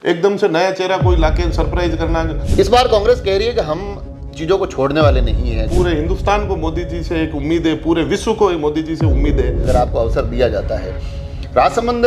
एकदम से नया चेहरा कोई लाके सरप्राइज करना। इस बार कांग्रेस कह रही है कि हम चीजों को छोड़ने वाले नहीं है। पूरे हिंदुस्तान को मोदी जी से एक उम्मीद है, पूरे विश्व को मोदी जी से उम्मीद है। अगर आपको अवसर दिया जाता है, राजसमंद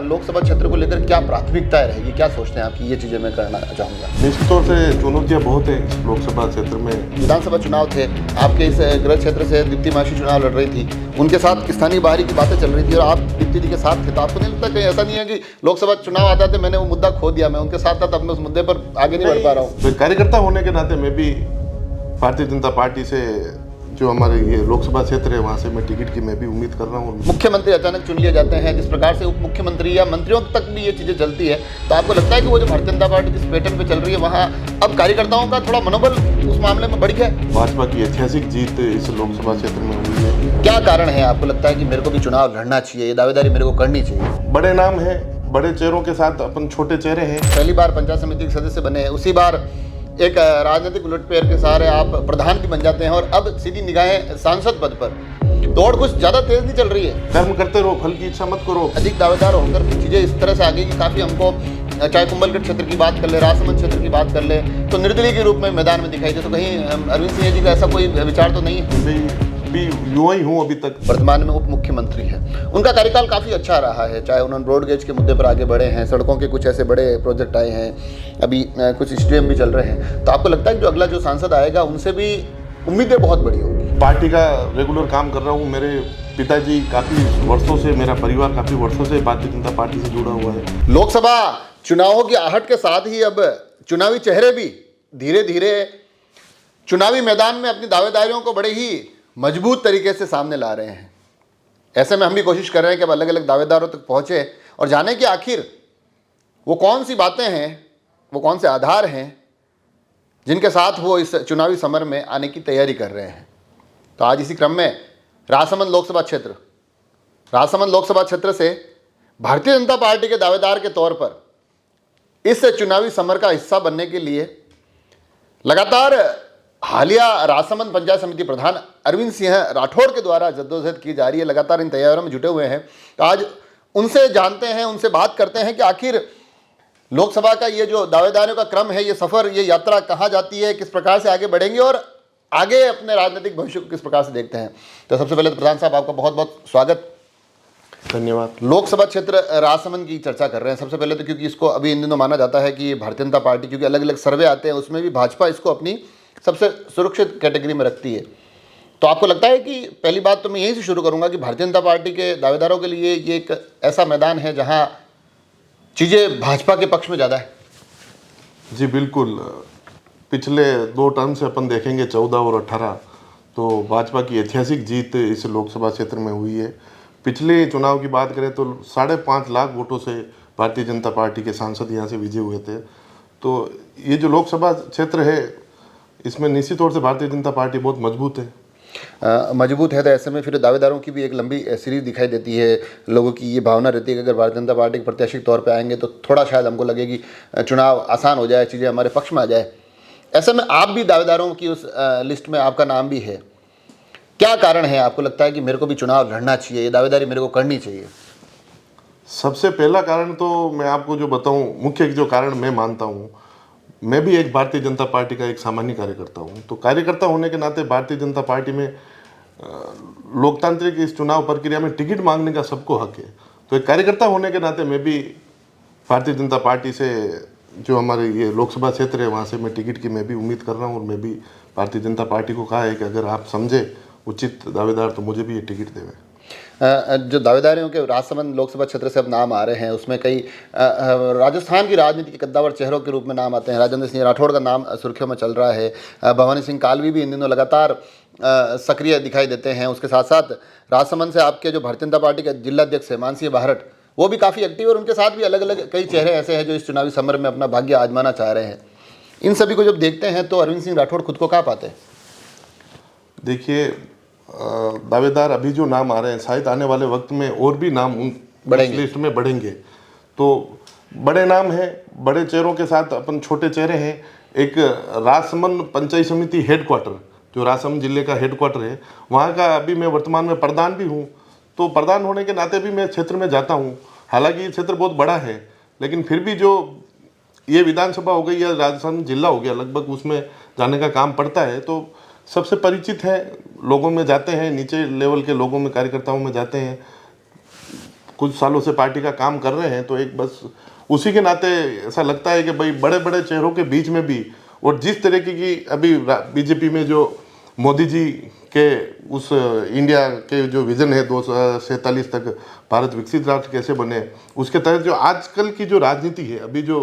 लोकसभा क्षेत्र को लेकर क्या प्राथमिकताएं रहेगी, क्या सोचते हैं आपकी? ये चीजें मैं करना चाहूंगा। निश्चित तौर से चुनौतियां बहुत है इस लोकसभा क्षेत्र में। विधानसभा चुनाव थे, आपके इस गृह क्षेत्र से दीप्ति माशी चुनाव लड़ रही थी, उनके साथ स्थानीय बाहरी की बातें चल रही थी और आप दीप्ति जी के साथ थे। तो आपको नहीं लगता कहीं ऐसा नहीं है कि लोकसभा चुनाव आता था, मैंने वो मुद्दा खो दिया, मैं उनके साथ था तब मैं उस मुद्दे पर आगे नहीं बढ़ पा रहा हूँ? कार्यकर्ता होने के नाते मैं भी भारतीय जनता पार्टी से जो हमारे ये लोकसभा क्षेत्र है वहाँ से मैं टिकट की मैं भी उम्मीद कर रहा हूँ। मुख्यमंत्री अचानक चुन लिए जाते हैं, जिस प्रकार से उप मुख्यमंत्री या मंत्रियों तक भी ये चीजें चलती है, तो आपको लगता है कि वो जो भारतीय जनता पार्टी जिस पैटर्न पे चल रही है वहाँ अब कार्यकर्ताओं का थोड़ा मनोबल उस मामले में बढ़ गया है? भाजपा की ऐतिहासिक जीत इस लोकसभा क्षेत्र में हुई है। क्या कारण है आपको लगता है कि मेरे को भी चुनाव लड़ना चाहिए, ये दावेदारी मेरे को करनी चाहिए? बड़े नाम है, बड़े चेहरों के साथ अपन छोटे चेहरे हैं। पहली बार पंचायत समिति के सदस्य बने हैं, उसी बार एक राजनीतिक उलटफेर के सहारे आप प्रधान भी बन जाते हैं और अब सीधी निगाहें सांसद पद पर। दौड़ कुछ ज्यादा तेज नहीं चल रही है। कर्म करते रहो, फल की इच्छा मत करो। अधिक दावेदार होकर भी चीजें इस तरह से आगे की काफी हमको, चाहे कुंभलगढ़ क्षेत्र की बात कर ले, राजसमंद क्षेत्र की बात कर ले, तो निर्दलीय के रूप में मैदान में दिखाई दे। तो कहीं अरविंद सिंह जी का ऐसा कोई विचार तो नहीं है? भी युवा ही हूँ अभी तक। वर्तमान में उप मुख्यमंत्री है, उनका कार्यकाल काफी अच्छा रहा है, चाहे उन्होंने ब्रॉडगेज के मुद्दे पर आगे बढ़े हैं, सड़कों के कुछ ऐसे बड़े प्रोजेक्ट आए हैं, अभी कुछ स्टेडियम भी चल रहे हैं। तो आपको लगता है कि जो अगला जो सांसद आएगा उनसे भी उम्मीदें बहुत बड़ी होगी? पार्टी का रेगुलर काम कर रहा हूँ। मेरे पिताजी काफी वर्षों से, मेरा परिवार काफी वर्षों से भारतीय जनता पार्टी से जुड़ा हुआ है। लोकसभा चुनावों की आहट के साथ ही अब चुनावी चेहरे भी धीरे धीरे चुनावी मैदान में अपनी दावेदारियों को बड़े ही मजबूत तरीके से सामने ला रहे हैं। ऐसे में हम भी कोशिश कर रहे हैं कि अब अलग अलग दावेदारों तक पहुंचे और जाने कि आखिर वो कौन सी बातें हैं, वो कौन से आधार हैं जिनके साथ वो इस चुनावी समर में आने की तैयारी कर रहे हैं। तो आज इसी क्रम में राजसमंद लोकसभा क्षेत्र से भारतीय जनता पार्टी के दावेदार के तौर पर इस चुनावी समर का हिस्सा बनने के लिए लगातार हालिया राजसमंद पंचायत समिति प्रधान अरविंद सिंह राठौड़ के द्वारा जद्दोजहद की जा रही है, लगातार इन तैयारियों में जुटे हुए हैं। तो आज उनसे जानते हैं, उनसे बात करते हैं कि आखिर लोकसभा का ये जो दावेदारों का क्रम है, ये सफ़र, ये यात्रा कहाँ जाती है, किस प्रकार से आगे बढ़ेंगे और आगे अपने राजनीतिक भविष्य को किस प्रकार से देखते हैं। तो सबसे पहले तो प्रधान साहब आपका बहुत बहुत स्वागत। धन्यवाद। लोकसभा क्षेत्र राजसमंद की चर्चा कर रहे हैं सबसे पहले तो, क्योंकि इसको अभी इन दिनों माना जाता है कि भारतीय जनता पार्टी, क्योंकि अलग अलग सर्वे आते हैं उसमें भी भाजपा इसको अपनी सबसे सुरक्षित कैटेगरी में रखती है। तो आपको लगता है कि, पहली बात तो मैं यहीं से शुरू करूंगा, कि भारतीय जनता पार्टी के दावेदारों के लिए ये एक ऐसा मैदान है जहां चीज़ें भाजपा के पक्ष में ज़्यादा है? जी बिल्कुल। पिछले 2 टर्म से अपन देखेंगे 14 और 18, तो भाजपा की ऐतिहासिक जीत इस लोकसभा क्षेत्र में हुई है। पिछले चुनाव की बात करें तो 5.5 लाख वोटों से भारतीय जनता पार्टी के सांसद यहाँ से विजय हुए थे। तो ये जो लोकसभा क्षेत्र है इसमें निश्चित तौर से भारतीय जनता पार्टी बहुत मजबूत है। मजबूत है, तो ऐसे में फिर दावेदारों की भी एक लंबी सीरीज दिखाई देती है। लोगों की ये भावना रहती है कि अगर भारतीय जनता पार्टी के प्रत्याशी के तौर पे आएंगे तो थोड़ा शायद हमको लगे कि चुनाव आसान हो जाए, चीज़ें हमारे पक्ष में आ जाए। ऐसे में आप भी दावेदारों की उस लिस्ट में आपका नाम भी है। क्या कारण है आपको लगता है कि मेरे को भी चुनाव लड़ना चाहिए, ये दावेदारी मेरे को करनी चाहिए? सबसे पहला कारण तो मैं आपको जो बताऊं, मुख्य जो कारण मैं मानता हूं, मैं भी एक भारतीय जनता पार्टी का एक सामान्य कार्यकर्ता हूं। तो कार्यकर्ता होने के नाते भारतीय जनता पार्टी में लोकतांत्रिक इस चुनाव प्रक्रिया में टिकट मांगने का सबको हक है। तो एक कार्यकर्ता होने के नाते मैं भी भारतीय जनता पार्टी से जो हमारे ये लोकसभा क्षेत्र है वहाँ से मैं टिकट की मैं भी उम्मीद कर रहा हूँ। और मैं भी भारतीय जनता पार्टी को कहा है कि अगर आप समझे उचित दावेदार तो मुझे भी ये टिकट देवें। जो दावेदारियों के राजसमंद लोकसभा क्षेत्र से अब नाम आ रहे हैं उसमें कई राजस्थान की राजनीति के कद्दावर चेहरों के रूप में नाम आते हैं। राजेंद्र सिंह राठौड़ का नाम सुर्खियों में चल रहा है। भवानी सिंह कालवी भी इन दिनों लगातार सक्रिय दिखाई देते हैं। उसके साथ साथ राजसमंद से आपके जो भारतीय जनता पार्टी के जिलाध्यक्ष है मानसिंह बाहरट, वो भी काफ़ी एक्टिव है और उनके साथ भी अलग अलग कई चेहरे ऐसे हैं जो इस चुनावी समर में अपना भाग्य आजमाना चाह रहे हैं। इन सभी को जब देखते हैं तो अरविंद सिंह राठौड़ खुद को कहाँ पाते हैं? देखिए, दावेदार अभी जो नाम आ रहे हैं, शायद आने वाले वक्त में और भी नाम उन लिस्ट में बढ़ेंगे। तो बड़े नाम हैं, बड़े चेहरों के साथ अपन छोटे चेहरे हैं। एक राजसमंद पंचायत समिति हेडक्वार्टर, जो राजसमंद जिले का हेडक्वार्टर है, वहाँ का अभी मैं वर्तमान में प्रधान भी हूँ। तो प्रधान होने के नाते भी मैं क्षेत्र में जाता हूँ। हालांकि ये क्षेत्र बहुत बड़ा है, लेकिन फिर भी जो ये विधानसभा हो गई या राजस्थान जिला हो गया, लगभग उसमें जाने का काम पड़ता है, तो सबसे परिचित है, लोगों में जाते हैं, नीचे लेवल के लोगों में, कार्यकर्ताओं में जाते हैं, कुछ सालों से पार्टी का काम कर रहे हैं, तो एक बस उसी के नाते ऐसा लगता है कि भाई बड़े बड़े चेहरों के बीच में भी, और जिस तरीके की अभी बीजेपी में जो मोदी जी के उस इंडिया के जो विज़न है 2047 तक भारत विकसित राष्ट्र कैसे बने, उसके तहत जो आजकल की जो राजनीति है अभी जो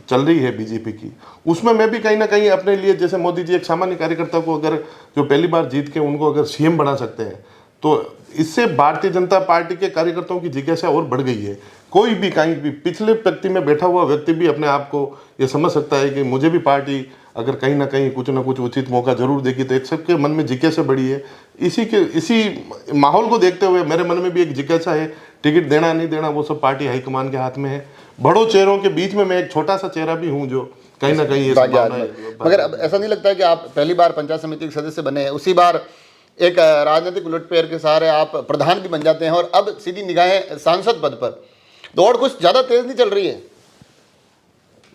चल रही है बीजेपी की, उसमें मैं भी कहीं ना कहीं अपने लिए, जैसे मोदी जी एक सामान्य कार्यकर्ता को अगर जो पहली बार जीत के उनको अगर सीएम बना सकते हैं, तो इससे भारतीय जनता पार्टी के कार्यकर्ताओं की जिज्ञासा और बढ़ गई है। कोई भी कहीं भी पिछले पंक्ति में बैठा हुआ व्यक्ति भी अपने आप को ये समझ सकता है कि मुझे भी पार्टी अगर कहीं ना कहीं कुछ ना कुछ उचित मौका जरूर देगी, तो एक सबके मन में जिज्ञासा बढ़ी है। इसी माहौल को देखते हुए मेरे मन में भी एक जिज्ञासा है, टिकट देना नहीं देना वो सब पार्टी हाईकमान के हाथ में है। बड़ों चेहरों के बीच में मैं एक छोटा सा चेहरा भी हूँ जो कहीं ना कहीं ये मगर अब ऐसा नहीं लगता है कि आप पहली बार पंचायत समिति के सदस्य बने हैं, उसी बार एक राजनीतिक उलटफेर के सहारे आप प्रधान भी बन जाते हैं और अब सीधी निगाहें सांसद पद पर, दौड़ कुछ ज़्यादा तेज नहीं चल रही है?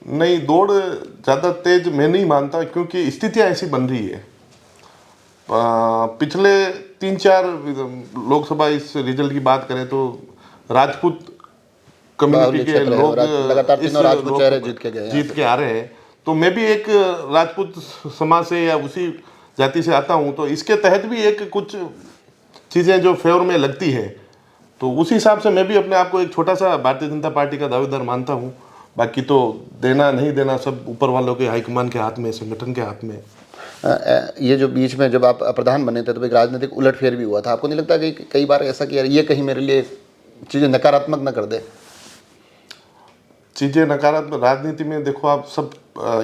नहीं, दौड़ ज़्यादा तेज मैं नहीं मानता, क्योंकि स्थितियाँ ऐसी बन रही है। पिछले 3-4 लोकसभा इस रिजल्ट की बात करें तो राजपूत कम्युनिटी के लोग लगातार तीनों राजपूत चेहरे जीत के आ रहे हैं, तो मैं भी एक राजपूत समाज से या उसी जाति से आता हूँ, तो इसके तहत भी एक कुछ चीज़ें जो फेवर में लगती है, तो उसी हिसाब से मैं भी अपने आप को एक छोटा सा भारतीय जनता पार्टी का दावेदार मानता हूँ। बाकी तो देना नहीं देना सब ऊपर वालों के हाईकमान के हाथ में, संगठन के हाथ में। ये जो बीच में जब आप प्रधान बने थे तो एक राजनीतिक उलटफेर भी हुआ था, आपको नहीं लगता कि कई बार ऐसा कि यार ये कहीं मेरे लिए चीज़ें नकारात्मक न कर दे? चीज़ें नकारात्मक, राजनीति में देखो आप सब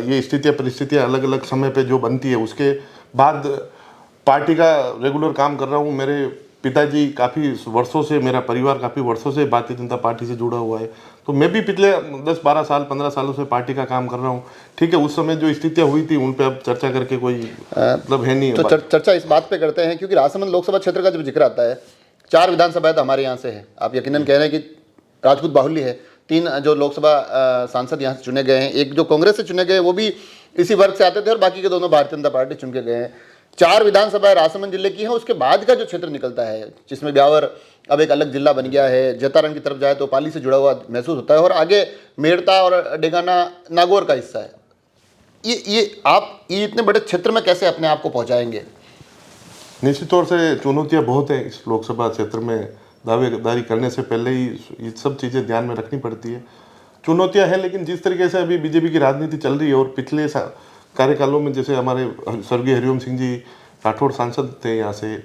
ये स्थितियाँ परिस्थितियाँ अलग अलग समय पे जो बनती है, उसके बाद पार्टी का रेगुलर काम कर रहा हूँ। मेरे पिताजी काफ़ी वर्षों से, मेरा परिवार काफ़ी वर्षों से भारतीय जनता पार्टी से जुड़ा हुआ है, तो मैं भी पिछले 10-12 साल 15 सालों से पार्टी का काम कर रहा हूँ। ठीक है, उस समय जो स्थितियाँ हुई थी उन पे अब चर्चा करके कोई मतलब है नहीं। तो चर्चा इस बात पे करते हैं क्योंकि राजसमंद लोकसभा क्षेत्र का जब जिक्र आता है, 4 विधानसभाएं तो हमारे यहाँ से है, आप यकीनन कह रहे हैं कि राजपूत बाहुल्य है। 3 जो लोकसभा सांसद यहाँ से चुने गए हैं, एक जो कांग्रेस से चुने गए वो भी इसी वर्ग से आते थे और बाकी के दोनों भारतीय जनता पार्टी चुन के गए हैं। 4 विधानसभाएं राजसमंद जिले की हैं। उसके बाद का जो क्षेत्र निकलता है जिसमें ब्यावर अब एक अलग जिला बन गया है, जतारण की तरफ जाए तो पाली से जुड़ा हुआ महसूस होता है और आगे मेड़ता और डेगाना नागौर का हिस्सा है। ये इतने बड़े क्षेत्र में कैसे अपने आप को पहुँचाएंगे? निश्चित तौर से चुनौतियाँ बहुत हैं इस लोकसभा क्षेत्र में। दावेदारी करने से पहले ही ये सब चीज़ें ध्यान में रखनी पड़ती है। चुनौतियाँ हैं, लेकिन जिस तरीके से अभी बीजेपी की राजनीति चल रही है और पिछले कार्यकालों में, जैसे हमारे स्वर्गीय हरिओम सिंह जी राठौड़ सांसद थे यहाँ से,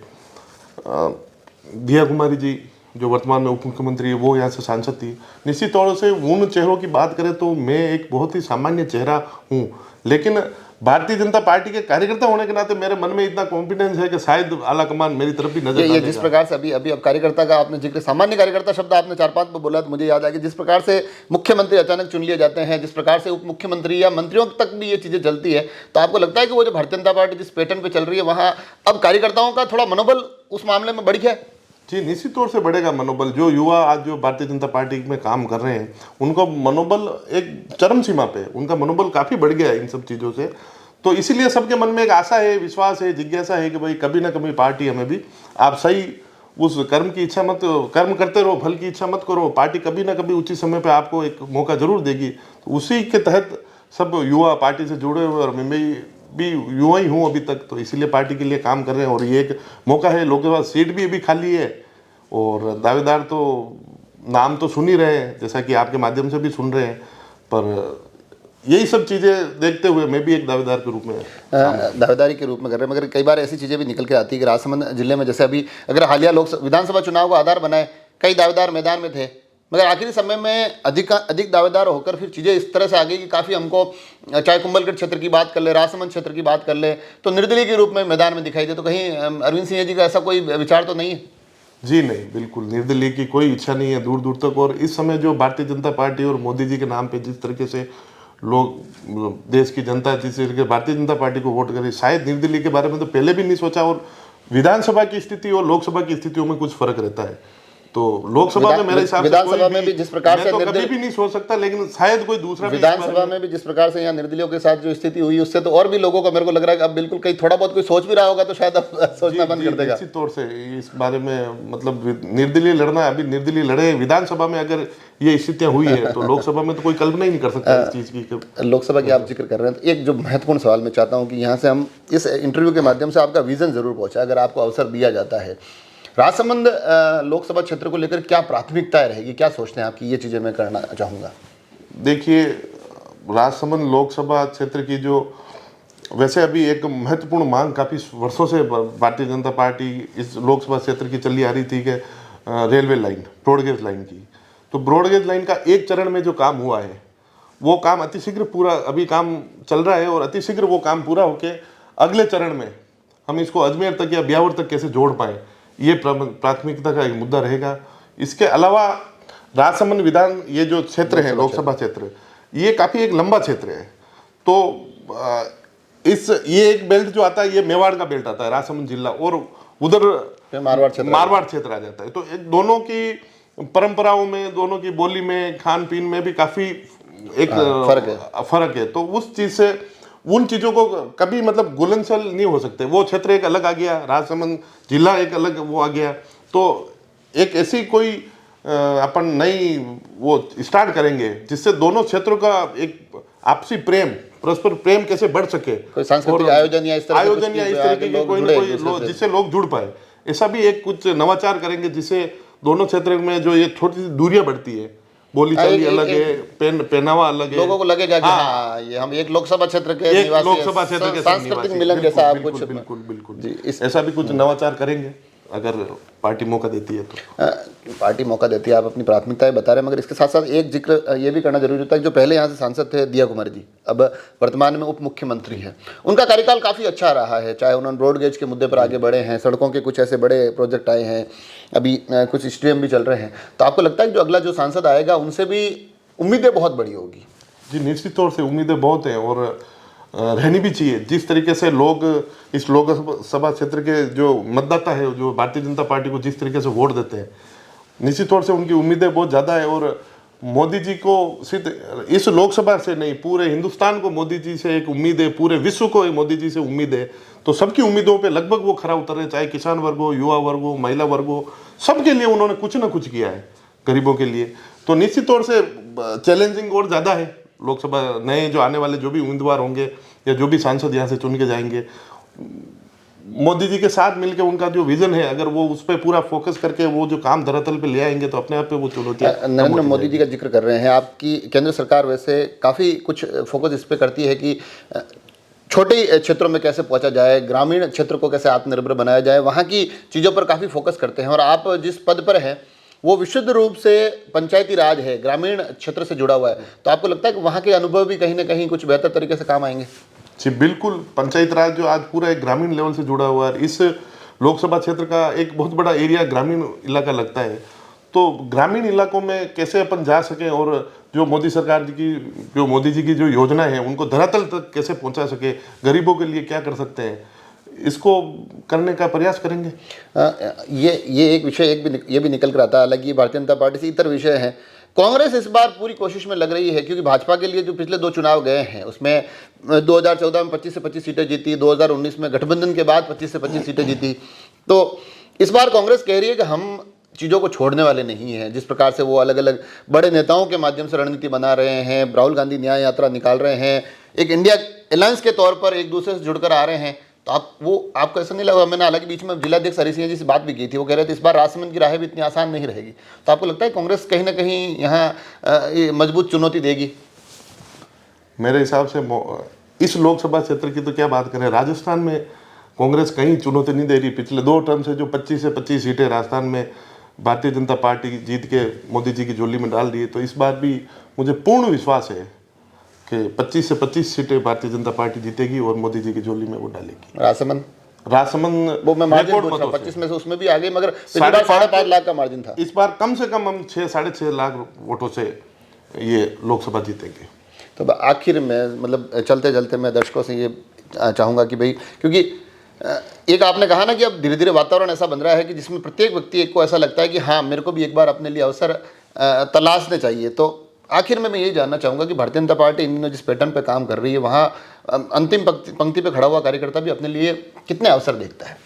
दिया कुमारी जी जो वर्तमान में उप मुख्यमंत्री है वो यहाँ से सांसद थी। निश्चित तौर से उन चेहरों की बात करें तो मैं एक बहुत ही सामान्य चेहरा हूँ, लेकिन भारतीय जनता पार्टी के कार्यकर्ता होने के नाते मेरे मन में इतना कॉन्फिडेंस है कि शायद आला कमान मेरी तरफ भी नजर ये जिस प्रकार से अभी अब कार्यकर्ता का आपने जिक्र, सामान्य कार्यकर्ता शब्द आपने 4-5 बार बोला तो मुझे याद आ गया, जिस प्रकार से मुख्यमंत्री अचानक चुन लिए जाते हैं, जिस प्रकार से उप मुख्यमंत्री या मंत्रियों तक भी ये चीज़ें चलती है, तो आपको लगता है कि वो जो भारतीय जनता पार्टी जिस पैटर्न पर चल रही है वहाँ अब कार्यकर्ताओं का थोड़ा मनोबल उस मामले में बढ़ गया है? जी, निश्चित तौर से बढ़ेगा मनोबल। जो युवा आज जो भारतीय जनता पार्टी में काम कर रहे हैं उनको मनोबल एक चरम सीमा पे, उनका मनोबल काफ़ी बढ़ गया है इन सब चीज़ों से। तो इसीलिए सबके मन में एक आशा है, विश्वास है, जिज्ञासा है कि भाई कभी ना कभी पार्टी हमें भी, आप सही उस कर्म की इच्छा मत, कर्म करते रहो, फल की इच्छा मत करो, पार्टी कभी ना कभी उचित समय पे आपको एक मौका जरूर देगी। तो उसी के तहत सब युवा पार्टी से जुड़े हुए, और मैं भी युवा ही हूँ अभी तक, तो इसीलिए पार्टी के लिए काम कर रहे हैं। और ये एक मौका है, लोकसभा सीट भी अभी खाली है और दावेदार तो नाम तो सुन ही रहे हैं, जैसा कि आपके माध्यम से भी सुन रहे हैं, पर यही सब चीज़ें देखते हुए मैं भी एक दावेदार के रूप में दावेदारी के रूप में कर रहे हैं। मगर कई बार ऐसी चीज़ें भी निकल के आती है कि राजसमंद जिले में जैसे अभी अगर हालिया विधानसभा चुनाव का आधार बनाए, कई दावेदार मैदान में थे, मगर आखिरी समय में अधिक दावेदार होकर फिर चीज़ें इस तरह से आ गई कि काफ़ी हमको, चाहे कुंभलगढ़ क्षेत्र की बात कर ले, राजसमंद क्षेत्र की बात कर ले, तो निर्दलीय के रूप में मैदान में दिखाई दे। तो कहीं अरविंद सिंह जी का ऐसा कोई विचार तो नहीं है? जी नहीं, बिल्कुल निर्दलीय की कोई इच्छा नहीं है दूर दूर तक। और इस समय जो भारतीय जनता पार्टी और मोदी जी के नाम पे जिस तरीके से लोग, देश की जनता जिस तरीके भारतीय जनता पार्टी को वोट करे, शायद निर्दलीय के बारे में तो पहले भी नहीं सोचा। और विधानसभा की स्थिति और लोकसभा की स्थितियों में कुछ फर्क रहता है। तो लोकसभा में मेरे हिसाब से विधानसभा में भी जिस प्रकार से मैं तो कभी भी नहीं सोच सकता, लेकिन शायद कोई दूसरा भी इस बारे विधानसभा में भी जिस प्रकार से यहाँ निर्दलीयों के साथ जो स्थिति हुई, उससे तो और भी लोगों को मेरे को लग रहा है कि अब बिल्कुल कहीं थोड़ा बहुत कोई सोच भी रहा होगा तो शायद अब सोचना बंद कर देगा। निश्चित तौर से इस बारे में मतलब निर्दलीय लड़ना, अभी निर्दलीय लड़े विधानसभा में, अगर ये स्थितियां हुई है तो लोकसभा में तो कोई कल्पना ही नहीं कर सकता इस चीज की। लोकसभा की आप जिक्र कर रहे हैं, तो एक जो महत्वपूर्ण सवाल मैं चाहता हूं कि यहाँ से हम इस इंटरव्यू के माध्यम से आपका विजन जरूर पहुंचा, अगर आपको अवसर दिया जाता है। राजसमंद लोकसभा क्षेत्र को लेकर क्या प्राथमिकताएं रहेगी, क्या सोचते हैं आपकी, ये चीज़ें मैं करना चाहूँगा। देखिए, राजसमंद लोकसभा क्षेत्र की जो वैसे अभी एक महत्वपूर्ण मांग काफ़ी वर्षों से भारतीय जनता पार्टी इस लोकसभा क्षेत्र की चली आ रही थी कि रेलवे लाइन, ब्रॉडगेज लाइन की। तो ब्रॉडगेज लाइन का एक चरण में जो काम हुआ है वो काम अतिशीघ्र पूरा, अभी काम चल रहा है और अतिशीघ्र वो काम पूरा होके अगले चरण में हम इसको अजमेर तक या ब्यावर तक कैसे जोड़ पाएँ, ये प्राथमिकता का एक मुद्दा रहेगा। इसके अलावा राजसमंद विधान, ये जो क्षेत्र है लोकसभा क्षेत्र, ये काफ़ी एक लंबा क्षेत्र है। तो ये एक बेल्ट जो आता है, ये मेवाड़ का बेल्ट आता है, राजसमंद जिला, और उधर मारवाड़ क्षेत्र आ जाता है। तो एक दोनों की परंपराओं में, दोनों की बोली में, खान पीन में भी काफ़ी एक फर्क है। तो उस चीज़ से उन चीज़ों को कभी मतलब घुलनचल नहीं हो सकते। वो क्षेत्र एक अलग आ गया, राजसमंद जिला एक अलग वो आ गया। तो एक ऐसी कोई अपन नई वो स्टार्ट करेंगे जिससे दोनों क्षेत्रों का एक आपसी प्रेम, परस्पर प्रेम कैसे बढ़ सके, कोई सांस्कृतिक आयोजन या इस तरह के कोई ना कोई जिससे लोग जुड़ पाए, ऐसा भी एक कुछ नवाचार करेंगे जिससे दोनों क्षेत्र में जो ये छोटी सी दूरियां बढ़ती है, बोली चाली अलग है, पहनावा अलग है, लोगों को लगेगा कि हाँ ये हम एक लोकसभा क्षेत्र के निवासी, सांस्कृतिक मिलन जैसा आप कुछ, बिल्कुल ऐसा भी कुछ नवाचार करेंगे अगर पार्टी मौका देती है तो। पार्टी मौका देती है, आप अपनी प्राथमिकताएं बता रहे हैं, मगर इसके साथ साथ एक जिक्र ये भी करना जरूरी होता है, जो पहले यहाँ से सांसद थे दिया कुमारी जी, अब वर्तमान में उप मुख्यमंत्री हैं। उनका कार्यकाल काफ़ी अच्छा रहा है, चाहे उन्होंने ब्रॉडगेज के मुद्दे पर आगे बढ़े हैं, सड़कों के कुछ ऐसे बड़े प्रोजेक्ट आए हैं, अभी कुछ स्टेडियम भी चल रहे हैं। तो आपको लगता है कि जो अगला जो सांसद आएगा उनसे भी उम्मीदें बहुत बड़ी होगी? जी निश्चित तौर से उम्मीदें बहुत हैं और रहनी भी चाहिए। जिस तरीके से लोग इस लोकसभा क्षेत्र के जो मतदाता है, जो भारतीय जनता पार्टी को जिस तरीके से वोट देते हैं, निश्चित तौर से उनकी उम्मीदें बहुत ज़्यादा है। और मोदी जी को सिर्फ इस लोकसभा से नहीं, पूरे हिंदुस्तान को मोदी जी से एक उम्मीद है, पूरे विश्व को मोदी जी से उम्मीद है। तो सबकी उम्मीदों पे लगभग वो खरा उतर रहे, चाहे किसान वर्ग हो, युवा वर्ग हो, महिला वर्ग हो, सबके लिए उन्होंने कुछ ना कुछ किया है गरीबों के लिए। तो निश्चित तौर से चैलेंजिंग और ज़्यादा है लोकसभा, नए जो आने वाले जो भी उम्मीदवार होंगे या जो भी सांसद यहाँ से चुन के जाएंगे, मोदी जी के साथ मिलकर उनका जो विजन है, अगर वो उस पर पूरा फोकस करके वो जो काम धरातल पे ले आएंगे तो अपने आप पे वो चुनौतियां। नरेंद्र मोदी जी का जिक्र कर रहे हैं, आपकी केंद्र सरकार वैसे काफ़ी कुछ फोकस इस पर करती है कि छोटे क्षेत्रों में कैसे पहुंचा जाए, ग्रामीण क्षेत्र को कैसे आत्मनिर्भर बनाया जाए, वहाँ की चीज़ों पर काफ़ी फोकस करते हैं। और आप जिस पद पर हैं वो विशुद्ध रूप से पंचायती राज है, ग्रामीण क्षेत्र से जुड़ा हुआ है, तो आपको लगता है कि वहाँ के अनुभव भी कहीं ना कहीं कुछ बेहतर तरीके से काम आएंगे? जी बिल्कुल, पंचायत राज जो आज पूरा एक ग्रामीण लेवल से जुड़ा हुआ है, इस लोकसभा क्षेत्र का एक बहुत बड़ा एरिया ग्रामीण इलाका लगता है। तो ग्रामीण इलाकों में कैसे अपन जा सकें और जो मोदी सरकार जी की, जो मोदी जी की जो योजना है उनको धरातल तक कैसे पहुंचा सके, गरीबों के लिए क्या कर सकते हैं, इसको करने का प्रयास करेंगे। ये एक विषय ये भी निकल कर आता है, हालांकि भारतीय जनता पार्टी से इतर विषय है। कांग्रेस इस बार पूरी कोशिश में लग रही है, क्योंकि भाजपा के लिए जो पिछले 2 चुनाव गए हैं उसमें 2014 में 25 से 25 सीटें जीती, 2019 में गठबंधन के बाद 25 से 25 सीटें जीती। तो इस बार कांग्रेस कह रही है कि हम चीज़ों को छोड़ने वाले नहीं हैं। जिस प्रकार से वो अलग अलग बड़े नेताओं के माध्यम से रणनीति बना रहे हैं, राहुल गांधी न्याय यात्रा निकाल रहे हैं, एक इंडिया अलायंस के तौर पर एक दूसरे से जुड़कर आ रहे हैं, तो आपको ऐसा नहीं लगा? मैंने हालांकि बीच में जिलाध्यक्ष हरी सिंह जी से बात भी की थी, वो कह रहे थे इस बार राजसमंद की राह भी इतनी आसान नहीं रहेगी। तो आपको लगता है कांग्रेस कहीं ना कहीं यहाँ मजबूत चुनौती देगी? मेरे हिसाब से इस लोकसभा क्षेत्र की तो क्या बात करें, राजस्थान में कांग्रेस कहीं चुनौती नहीं दे रही। पिछले 2 टर्म से जो 25 से 25 सीटें राजस्थान में भारतीय जनता पार्टी जीत के मोदी जी की झोली में डाल दी है, तो इस बार भी मुझे पूर्ण विश्वास है कि 25 से 25 सीटें भारतीय जनता पार्टी जीतेगी और मोदी जी की झोली में वो डालेगी। राजसमंद वो मैं मार्जिन पूछ रहा हूं, 25 में से उसमें भी आ गई, मगर 5.5 लाख का मार्जिन था। इस बार कम से कम हम 6-6.5 लाख वोटों से ये लोकसभा जीतेंगे। तो आखिर में मतलब चलते चलते मैं दर्शकों से ये चाहूँगा कि भाई, क्योंकि एक आपने कहा ना कि अब धीरे धीरे वातावरण ऐसा बन रहा है कि जिसमें प्रत्येक व्यक्ति को ऐसा लगता है कि हाँ, मेरे को भी एक बार अपने लिए अवसर तलाशने चाहिए। तो आखिर में मैं यही जानना चाहूँगा कि भारतीय जनता पार्टी इन दिनों जिस पैटर्न पे काम कर रही है, वहाँ अंतिम पंक्ति पे खड़ा हुआ कार्यकर्ता भी अपने लिए कितने अवसर देखता है?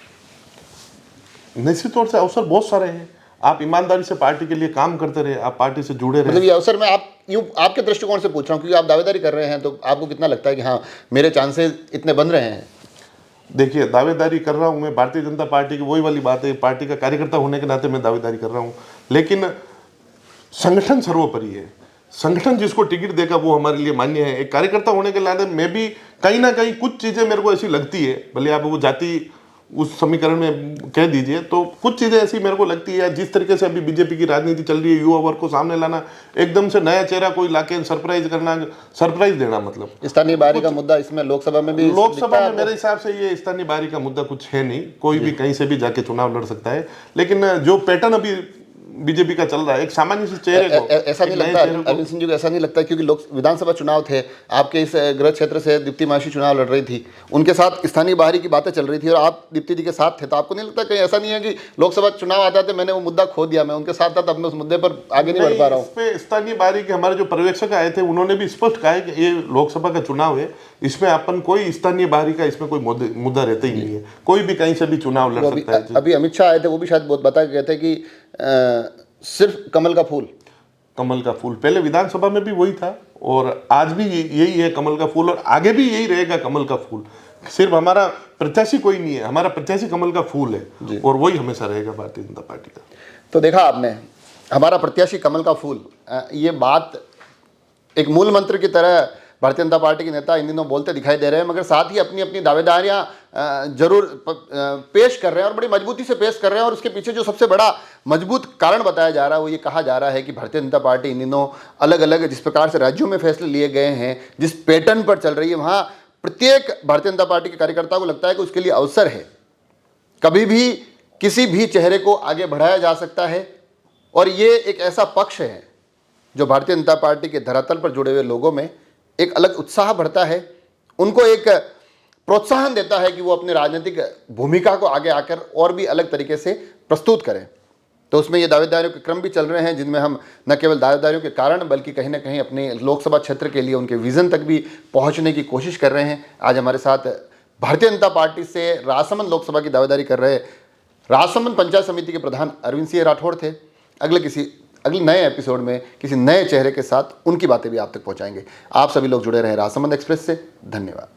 निश्चित तौर से अवसर बहुत सारे हैं। आप ईमानदारी से पार्टी के लिए काम करते रहे, आप पार्टी से जुड़े रहे। मतलब ये अवसर मैं आप यूँ आपके दृष्टिकोण से पूछ रहा हूँ, क्योंकि आप दावेदारी कर रहे हैं, तो आपको कितना लगता है कि हाँ, मेरे चांसेस इतने बन रहे हैं? देखिए, दावेदारी कर रहा हूँ मैं भारतीय जनता पार्टी की, वही वाली बात है, पार्टी का कार्यकर्ता होने के नाते मैं दावेदारी कर रहा हूँ। लेकिन संगठन सर्वोपरि है। संगठन जिसको टिकट देगा वो हमारे लिए मान्य है। एक कार्यकर्ता होने के नाते मैं भी कहीं ना कहीं कुछ चीज़ें मेरे को ऐसी लगती है, भले आप वो जाति उस समीकरण में कह दीजिए, तो कुछ चीज़ें ऐसी मेरे को लगती है। जिस तरीके से अभी बीजेपी की राजनीति चल रही है, युवा वर्ग को सामने लाना, एकदम से नया चेहरा कोई लाके सरप्राइज करना, सरप्राइज देना, मतलब स्थानीय बारी का मुद्दा इसमें लोकसभा में भी लोकसभा में मेरे हिसाब से ये स्थानीय बारी का मुद्दा कुछ है नहीं। कोई भी कहीं से भी जाके चुनाव लड़ सकता है। लेकिन जो पैटर्न अभी बीजेपी का चल रहा है, एक सामान्य से चेहरे को, ऐसा नहीं लगता अरविंद सिंह जी को, ऐसा नहीं लगता, क्योंकि लोक विधानसभा चुनाव थे, आपके इस गृह क्षेत्र से दीप्ति माशी चुनाव लड़ रही थी, उनके साथ स्थानीय बाहरी की बातें चल रही थी और आप दीप्ति जी के साथ थे, तो आपको नहीं लगता कहीं ऐसा नहीं है कि लोकसभा चुनाव आता था, मैंने वो मुद्दा खो दिया, मैं उनके साथ था, तब मैं उस मुद्दे पर आगे नहीं बढ़ पा रहा हूँ? इसमें स्थानीय बाहरी के हमारे जो पर्यवेक्षक आए थे, उन्होंने भी स्पष्ट कहा है कि ये लोकसभा का चुनाव है, इसमें अपन कोई स्थानीय बाहरी का इसमें कोई मुद्दा रहता ही नहीं है। कोई भी कहीं से भी चुनाव लड़ सकता है। अभी अमित शाह आए थे, वो भी शायद बहुत बता के गए थे कि सिर्फ कमल का फूल, कमल का फूल, पहले विधानसभा में भी वही था और आज भी यही है कमल का फूल, और आगे भी यही रहेगा कमल का फूल। सिर्फ हमारा प्रत्याशी कोई नहीं है, हमारा प्रत्याशी कमल का फूल है और वही हमेशा रहेगा भारतीय जनता पार्टी का। तो देखा आपने, हमारा प्रत्याशी कमल का फूल, ये बात एक मूल मंत्र की तरह भारतीय जनता पार्टी के नेता इन दिनों बोलते दिखाई दे रहे हैं, मगर साथ ही अपनी अपनी दावेदारियां जरूर पेश कर रहे हैं और बड़ी मजबूती से पेश कर रहे हैं। और उसके पीछे जो सबसे बड़ा मजबूत कारण बताया जा रहा है, वो ये कहा जा रहा है कि भारतीय जनता पार्टी इन दिनों अलग अलग जिस प्रकार से राज्यों में फैसले लिए गए हैं, जिस पैटर्न पर चल रही है, वहाँ प्रत्येक भारतीय जनता पार्टी के कार्यकर्ता को लगता है कि उसके लिए अवसर है, कभी भी किसी भी चेहरे को आगे बढ़ाया जा सकता है। और ये एक ऐसा पक्ष है जो भारतीय जनता पार्टी के धरातल पर जुड़े हुए लोगों में एक अलग उत्साह बढ़ता है, उनको एक प्रोत्साहन देता है कि वो अपनी राजनीतिक भूमिका को आगे आकर और भी अलग तरीके से प्रस्तुत करें। तो उसमें ये दावेदारियों के क्रम भी चल रहे हैं, जिनमें हम न केवल दावेदारियों के कारण बल्कि कहीं ना कहीं अपने लोकसभा क्षेत्र के लिए उनके विजन तक भी पहुंचने की कोशिश कर रहे हैं। आज हमारे साथ भारतीय जनता पार्टी से राजसमंद लोकसभा की दावेदारी कर रहे राजसमंद पंचायत समिति के प्रधान अरविंद सिंह राठौड़ थे। अगले नए एपिसोड में किसी नए चेहरे के साथ उनकी बातें भी आप तक पहुंचाएंगे। आप सभी लोग जुड़े रहें राजसमंद एक्सप्रेस से। धन्यवाद।